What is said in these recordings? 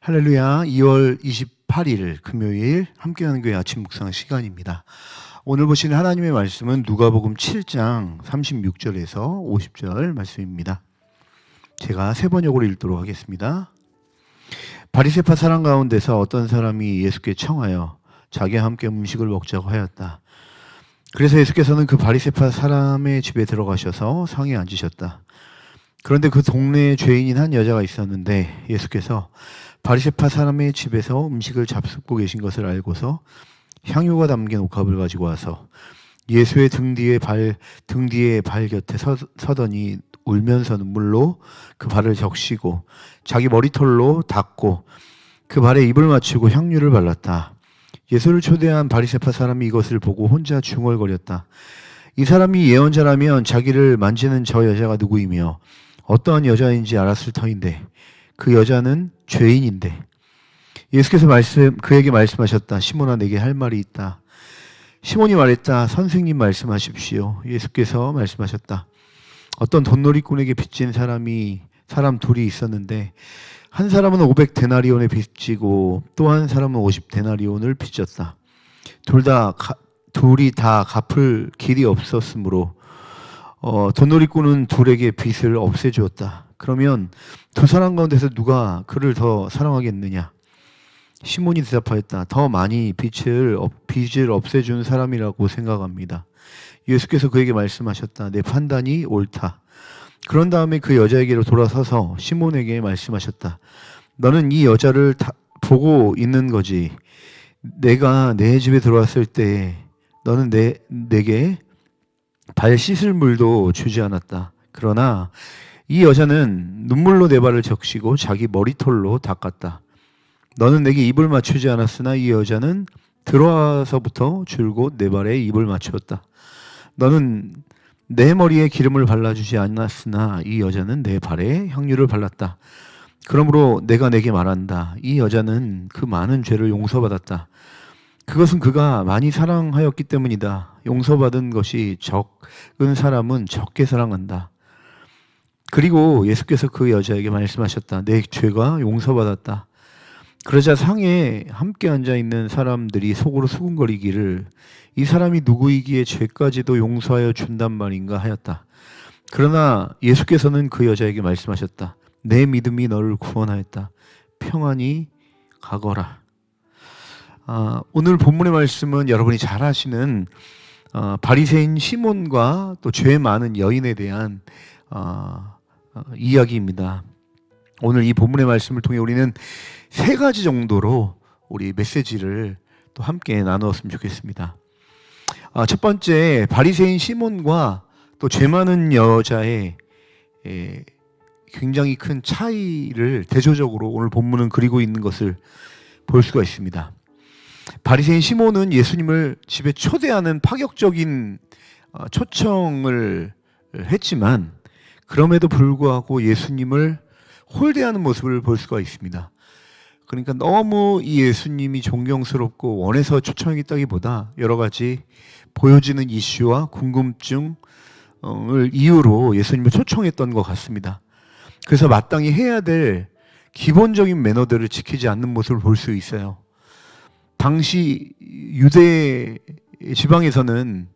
할렐루야. 2월 28일 금요일 함께하는 교회 아침 묵상 시간입니다. 오늘 보시는 하나님의 말씀은 누가복음 7장 36절에서 50절 말씀입니다. 제가 세 번역으로 읽도록 하겠습니다. 바리새파 사람 가운데서 어떤 사람이 예수께 청하여 자기와 함께 음식을 먹자고 하였다. 그래서 예수께서는 그 바리새파 사람의 집에 들어가셔서 상에 앉으셨다. 그런데 그 동네에 죄인인 한 여자가 있었는데 예수께서 바리새파 사람의 집에서 음식을 잡숫고 계신 것을 알고서 향유가 담긴 옥합을 가지고 와서 예수의 등 뒤에 발 곁에 서더니 울면서 눈물로 그 발을 적시고 자기 머리털로 닦고 그 발에 입을 맞추고 향유를 발랐다. 예수를 초대한 바리새파 사람이 이것을 보고 혼자 중얼거렸다. 이 사람이 예언자라면 자기를 만지는 저 여자가 누구이며 어떠한 여자인지 알았을 터인데 그 여자는 죄인인데. 예수께서 그에게 말씀하셨다. 시몬아, 내게 할 말이 있다. 시몬이 말했다. 선생님, 말씀하십시오. 예수께서 말씀하셨다. 어떤 돈놀이꾼에게 빚진 사람 둘이 있었는데 한 사람은 500데나리온에 빚지고 또 한 사람은 50데나리온을 빚졌다. 둘이 다 갚을 길이 없었으므로 돈놀이꾼은 둘에게 빚을 없애주었다. 그러면 두 사람 가운데서 누가 그를 더 사랑하겠느냐? 시몬이 대답하였다. 더 많이 빚을 없애준 사람이라고 생각합니다. 예수께서 그에게 말씀하셨다. 내 판단이 옳다. 그런 다음에 그 여자에게로 돌아서서 시몬에게 말씀하셨다. 너는 이 여자를 보고 있는 거지. 내가 내 집에 들어왔을 때 너는 내게 발 씻을 물도 주지 않았다. 그러나 이 여자는 눈물로 내 발을 적시고 자기 머리털로 닦았다. 너는 내게 입을 맞추지 않았으나 이 여자는 들어와서부터 줄곧 내 발에 입을 맞추었다. 너는 내 머리에 기름을 발라주지 않았으나 이 여자는 내 발에 향유를 발랐다. 그러므로 내가 내게 말한다. 이 여자는 그 많은 죄를 용서받았다. 그것은 그가 많이 사랑하였기 때문이다. 용서받은 것이 적은 사람은 적게 사랑한다. 그리고 예수께서 그 여자에게 말씀하셨다. 내 죄가 용서받았다. 그러자 상에 함께 앉아있는 사람들이 속으로 수군거리기를 이 사람이 누구이기에 죄까지도 용서하여 준단 말인가 하였다. 그러나 예수께서는 그 여자에게 말씀하셨다. 내 믿음이 너를 구원하였다. 평안히 가거라. 오늘 본문의 말씀은 여러분이 잘 아시는 바리새인 시몬과 또 죄 많은 여인에 대한 이야기입니다. 오늘 이 본문의 말씀을 통해 우리는 세 가지 정도로 우리 메시지를 또 함께 나누었으면 좋겠습니다. 첫 번째, 바리새인 시몬과 또 죄 많은 여자의 굉장히 큰 차이를 대조적으로 오늘 본문은 그리고 있는 것을 볼 수가 있습니다. 바리새인 시몬은 예수님을 집에 초대하는 파격적인 초청을 했지만 그럼에도 불구하고 예수님을 홀대하는 모습을 볼 수가 있습니다. 그러니까 너무 이 예수님이 존경스럽고 원해서 초청했다기보다 여러 가지 보여지는 이슈와 궁금증을 이유로 예수님을 초청했던 것 같습니다. 그래서 마땅히 해야 될 기본적인 매너들을 지키지 않는 모습을 볼 수 있어요. 당시 유대 지방에서는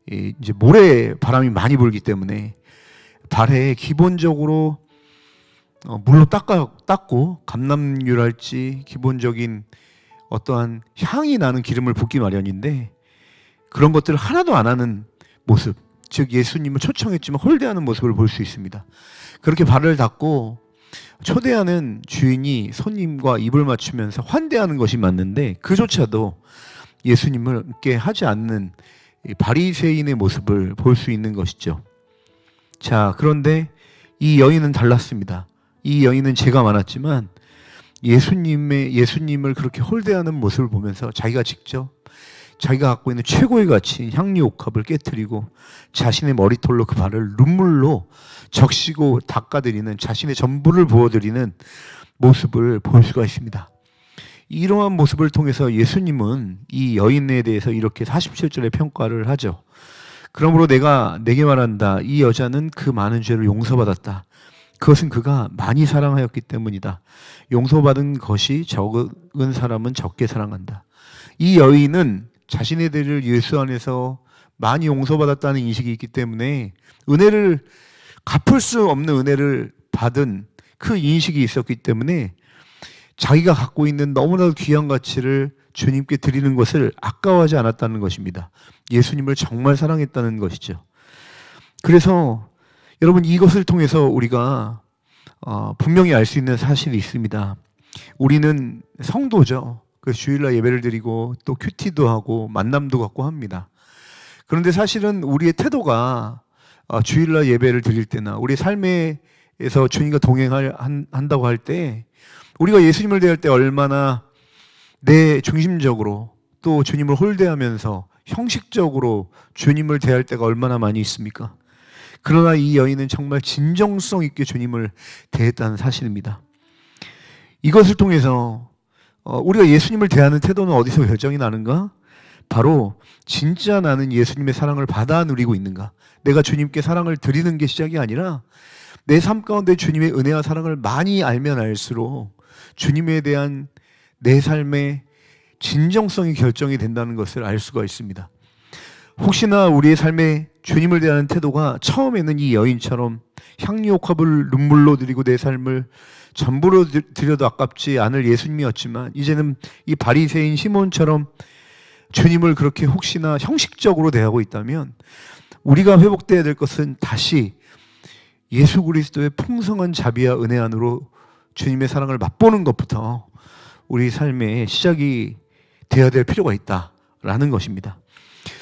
이제 모래 바람이 많이 불기 때문에 발에 기본적으로 물로 닦고 감람유랄지 기본적인 어떠한 향이 나는 기름을 붓기 마련인데 그런 것들을 하나도 안 하는 모습, 즉 예수님을 초청했지만 홀대하는 모습을 볼 수 있습니다. 그렇게 발을 닦고 초대하는 주인이 손님과 입을 맞추면서 환대하는 것이 맞는데 그조차도 예수님을 함께 하지 않는 바리새인의 모습을 볼 수 있는 것이죠. 자, 그런데 이 여인은 달랐습니다. 이 여인은 죄가 많았지만 예수님을 그렇게 홀대하는 모습을 보면서 자기가 직접 자기가 갖고 있는 최고의 가치인 향유 옥합을 깨트리고 자신의 머리털로 그 발을 눈물로 적시고 닦아드리는 자신의 전부를 부어드리는 모습을 볼 수가 있습니다. 이러한 모습을 통해서 예수님은 이 여인에 대해서 이렇게 47절에 평가를 하죠. 그러므로 내가 내게 말한다. 이 여자는 그 많은 죄를 용서받았다. 그것은 그가 많이 사랑하였기 때문이다. 용서받은 것이 적은 사람은 적게 사랑한다. 이 여인은 자신의 죄를 예수 안에서 많이 용서받았다는 인식이 있기 때문에 은혜를 갚을 수 없는 은혜를 받은 그 인식이 있었기 때문에 자기가 갖고 있는 너무나도 귀한 가치를 주님께 드리는 것을 아까워하지 않았다는 것입니다. 예수님을 정말 사랑했다는 것이죠. 그래서 여러분, 이것을 통해서 우리가 분명히 알 수 있는 사실이 있습니다. 우리는 성도죠. 그 주일날 예배를 드리고 또 큐티도 하고 만남도 갖고 합니다. 그런데 사실은 우리의 태도가 주일날 예배를 드릴 때나 우리 삶에서 주님과 동행한다고 할 때 우리가 예수님을 대할 때 얼마나 내 중심적으로 또 주님을 홀대하면서 형식적으로 주님을 대할 때가 얼마나 많이 있습니까? 그러나 이 여인은 정말 진정성 있게 주님을 대했다는 사실입니다. 이것을 통해서 우리가 예수님을 대하는 태도는 어디서 결정이 나는가? 바로 진짜 나는 예수님의 사랑을 받아 누리고 있는가? 내가 주님께 사랑을 드리는 게 시작이 아니라 내 삶 가운데 주님의 은혜와 사랑을 많이 알면 알수록 주님에 대한 내 삶의 진정성이 결정이 된다는 것을 알 수가 있습니다. 혹시나 우리의 삶에 주님을 대하는 태도가 처음에는 이 여인처럼 향유옥합을 눈물로 드리고 내 삶을 전부로 드려도 아깝지 않을 예수님이었지만 이제는 이 바리새인 시몬처럼 주님을 그렇게 혹시나 형식적으로 대하고 있다면 우리가 회복되어야 될 것은 다시 예수 그리스도의 풍성한 자비와 은혜 안으로 주님의 사랑을 맛보는 것부터 우리 삶의 시작이 되어야 될 필요가 있다라는 것입니다.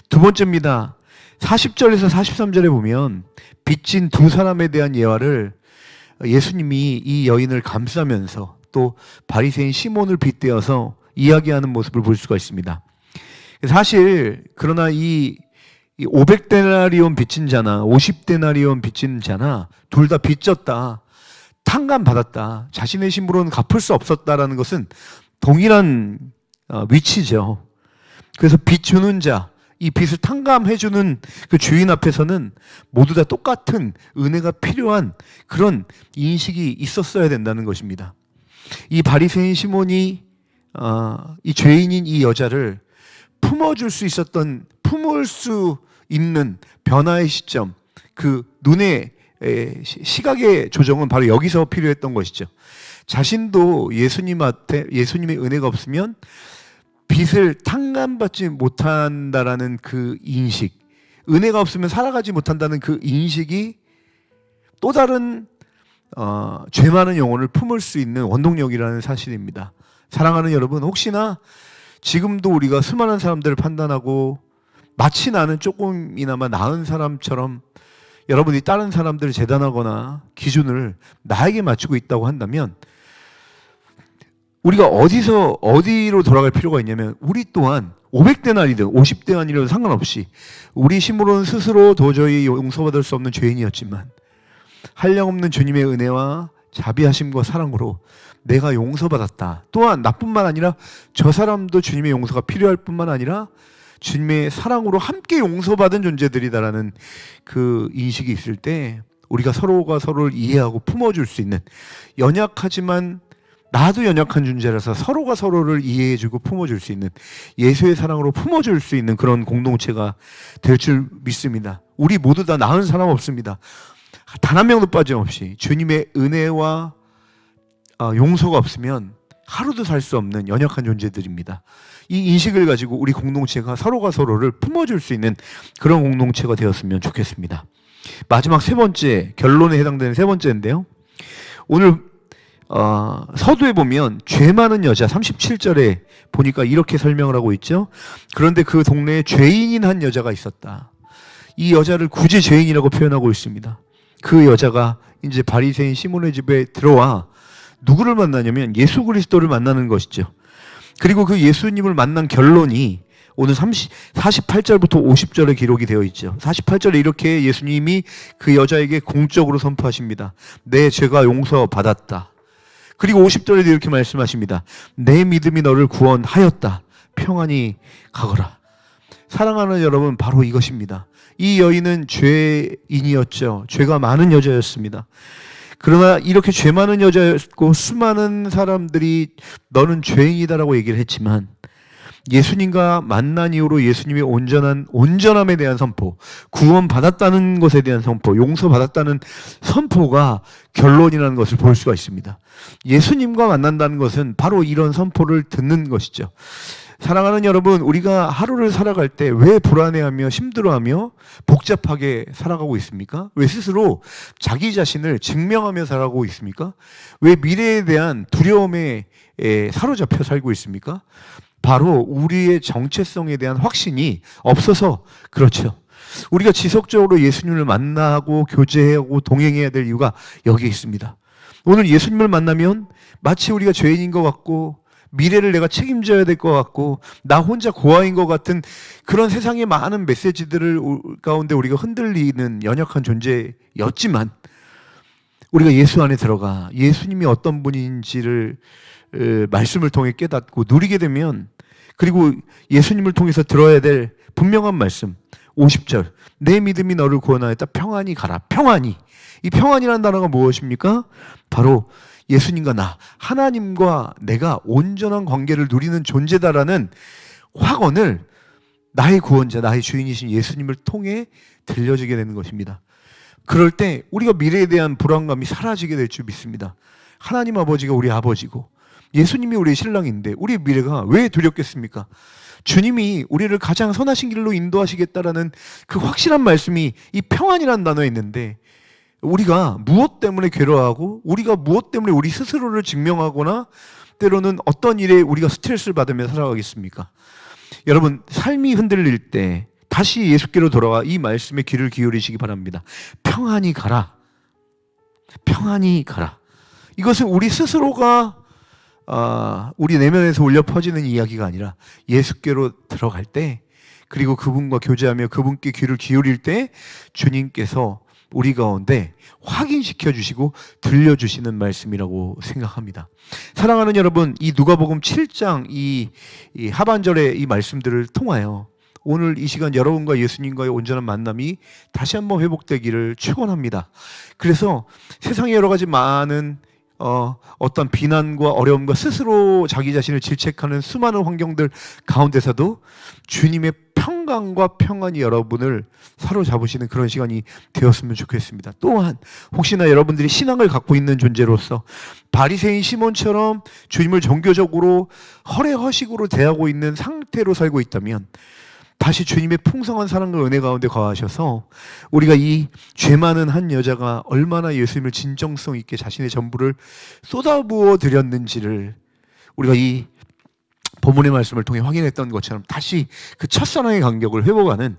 두 번째입니다. 40절에서 43절에 보면 빚진 두 사람에 대한 예화를 예수님이 이 여인을 감싸면서 또 바리새인 시몬을 빗대어서 이야기하는 모습을 볼 수가 있습니다. 사실 그러나 이 500데나리온 빚진 자나 50데나리온 빚진 자나 둘 다 빚졌다, 탕감받았다, 자신의 힘으로는 갚을 수 없었다라는 것은 동일한 위치죠. 그래서 빚 주는 자, 이 빚을 탕감해주는 그 주인 앞에서는 모두 다 똑같은 은혜가 필요한 그런 인식이 있었어야 된다는 것입니다. 이 바리새인 시몬이 이 죄인인 이 여자를 품을 수 있는 변화의 시점, 그 눈의 시각의 조정은 바로 여기서 필요했던 것이죠. 자신도 예수님의 은혜가 없으면 빚을 탕감받지 못한다라는 그 인식, 은혜가 없으면 살아가지 못한다는 그 인식이 또 다른 죄 많은 영혼을 품을 수 있는 원동력이라는 사실입니다. 사랑하는 여러분, 혹시나 지금도 우리가 수많은 사람들을 판단하고 마치 나는 조금이나마 나은 사람처럼 여러분이 다른 사람들을 재단하거나 기준을 나에게 맞추고 있다고 한다면 우리가 어디로 돌아갈 필요가 있냐면 우리 또한 500데나리든 50데나리든 상관없이 우리 힘으로는 스스로 도저히 용서받을 수 없는 죄인이었지만 한량없는 주님의 은혜와 자비하심과 사랑으로 내가 용서받았다. 또한 나뿐만 아니라 저 사람도 주님의 용서가 필요할 뿐만 아니라 주님의 사랑으로 함께 용서받은 존재들이다라는 그 인식이 있을 때 우리가 서로가 서로를 이해하고 품어줄 수 있는, 연약하지만 나도 연약한 존재라서 서로가 서로를 이해해주고 품어줄 수 있는, 예수의 사랑으로 품어줄 수 있는 그런 공동체가 될 줄 믿습니다. 우리 모두 다 나은 사람 없습니다. 단 한 명도 빠짐없이 주님의 은혜와 용서가 없으면 하루도 살 수 없는 연약한 존재들입니다. 이 인식을 가지고 우리 공동체가 서로가 서로를 품어줄 수 있는 그런 공동체가 되었으면 좋겠습니다. 마지막 세 번째, 결론에 해당되는 세 번째인데요. 오늘 서두에 보면 죄 많은 여자 37절에 보니까 이렇게 설명을 하고 있죠. 그런데 그 동네에 죄인인 한 여자가 있었다. 이 여자를 굳이 죄인이라고 표현하고 있습니다. 그 여자가 이제 바리새인 시몬의 집에 들어와 누구를 만나냐면 예수 그리스도를 만나는 것이죠. 그리고 그 예수님을 만난 결론이 오늘 48절부터 50절에 기록이 되어 있죠. 48절에 이렇게 예수님이 그 여자에게 공적으로 선포하십니다. 내 죄가 용서받았다. 그리고 50절에도 이렇게 말씀하십니다. 내 믿음이 너를 구원하였다. 평안히 가거라. 사랑하는 여러분, 바로 이것입니다. 이 여인은 죄인이었죠. 죄가 많은 여자였습니다. 그러나 이렇게 죄 많은 여자였고 수많은 사람들이 너는 죄인이다라고 얘기를 했지만 예수님과 만난 이후로 예수님의 온전함에 대한 선포, 구원받았다는 것에 대한 선포, 용서받았다는 선포가 결론이라는 것을 볼 수가 있습니다. 예수님과 만난다는 것은 바로 이런 선포를 듣는 것이죠. 사랑하는 여러분, 우리가 하루를 살아갈 때 왜 불안해하며 힘들어하며 복잡하게 살아가고 있습니까? 왜 스스로 자기 자신을 증명하며 살아가고 있습니까? 왜 미래에 대한 두려움에 사로잡혀 살고 있습니까? 바로 우리의 정체성에 대한 확신이 없어서 그렇죠. 우리가 지속적으로 예수님을 만나고 교제하고 동행해야 될 이유가 여기에 있습니다. 오늘 예수님을 만나면 마치 우리가 죄인인 것 같고 미래를 내가 책임져야 될 것 같고 나 혼자 고아인 것 같은 그런 세상의 많은 메시지들을 가운데 우리가 흔들리는 연약한 존재였지만 우리가 예수 안에 들어가 예수님이 어떤 분인지를 말씀을 통해 깨닫고 누리게 되면, 그리고 예수님을 통해서 들어야 될 분명한 말씀 50절, 내 믿음이 너를 구원하였다. 평안히 가라. 평안히. 이 평안이라는 단어가 무엇입니까? 바로 예수님과 나, 하나님과 내가 온전한 관계를 누리는 존재다라는 확언을 나의 구원자, 나의 주인이신 예수님을 통해 들려지게 되는 것입니다. 그럴 때 우리가 미래에 대한 불안감이 사라지게 될 줄 믿습니다. 하나님 아버지가 우리 아버지고 예수님이 우리의 신랑인데 우리의 미래가 왜 두렵겠습니까? 주님이 우리를 가장 선하신 길로 인도하시겠다라는 그 확실한 말씀이 이 평안이라는 단어에 있는데, 우리가 무엇 때문에 괴로워하고 우리가 무엇 때문에 우리 스스로를 증명하거나 때로는 어떤 일에 우리가 스트레스를 받으며 살아가겠습니까? 여러분, 삶이 흔들릴 때 다시 예수께로 돌아와 이 말씀에 귀를 기울이시기 바랍니다. 평안히 가라. 평안히 가라. 이것은 우리 스스로가 우리 내면에서 울려 퍼지는 이야기가 아니라 예수께로 들어갈 때, 그리고 그분과 교제하며 그분께 귀를 기울일 때 주님께서 우리 가운데 확인시켜 주시고 들려주시는 말씀이라고 생각합니다. 사랑하는 여러분, 이 누가복음 7장 이 하반절의 이 말씀들을 통하여 오늘 이 시간 여러분과 예수님과의 온전한 만남이 다시 한번 회복되기를 축원합니다. 그래서 세상에 여러 가지 많은 어떤 비난과 어려움과 스스로 자기 자신을 질책하는 수많은 환경들 가운데서도 주님의 평강과 평안이 여러분을 사로잡으시는 그런 시간이 되었으면 좋겠습니다. 또한 혹시나 여러분들이 신앙을 갖고 있는 존재로서 바리새인 시몬처럼 주님을 종교적으로 허례허식으로 대하고 있는 상태로 살고 있다면 다시 주님의 풍성한 사랑과 은혜 가운데 거하셔서 우리가 이 죄 많은 한 여자가 얼마나 예수님을 진정성 있게 자신의 전부를 쏟아부어 드렸는지를 우리가 이 본문의 말씀을 통해 확인했던 것처럼 다시 그 첫사랑의 간격을 회복하는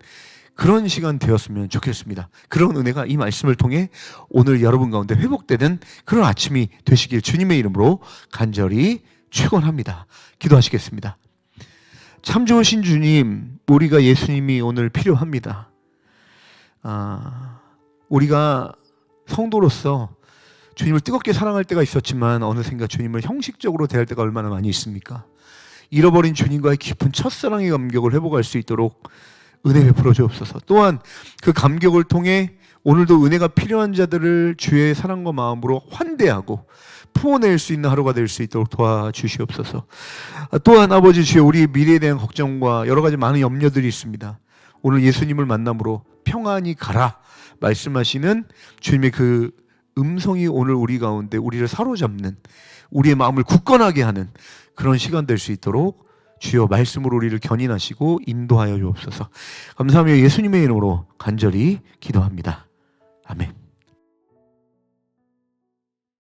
그런 시간 되었으면 좋겠습니다. 그런 은혜가 이 말씀을 통해 오늘 여러분 가운데 회복되는 그런 아침이 되시길 주님의 이름으로 간절히 축원합니다. 기도하시겠습니다. 참 좋으신 주님, 우리가 예수님이 오늘 필요합니다. 우리가 성도로서 주님을 뜨겁게 사랑할 때가 있었지만 어느샌가 주님을 형식적으로 대할 때가 얼마나 많이 있습니까? 잃어버린 주님과의 깊은 첫사랑의 감격을 회복할 수 있도록 은혜 베풀어 주옵소서. 또한 그 감격을 통해 오늘도 은혜가 필요한 자들을 주의 사랑과 마음으로 환대하고 품어낼 수 있는 하루가 될 수 있도록 도와주시옵소서. 또한 아버지 주여, 우리 미래에 대한 걱정과 여러 가지 많은 염려들이 있습니다. 오늘 예수님을 만남으로 평안히 가라 말씀하시는 주님의 그 음성이 오늘 우리 가운데 우리를 사로잡는, 우리의 마음을 굳건하게 하는 그런 시간 될 수 있도록 주여 말씀으로 우리를 견인하시고 인도하여 주옵소서. 감사하며 예수님의 이름으로 간절히 기도합니다.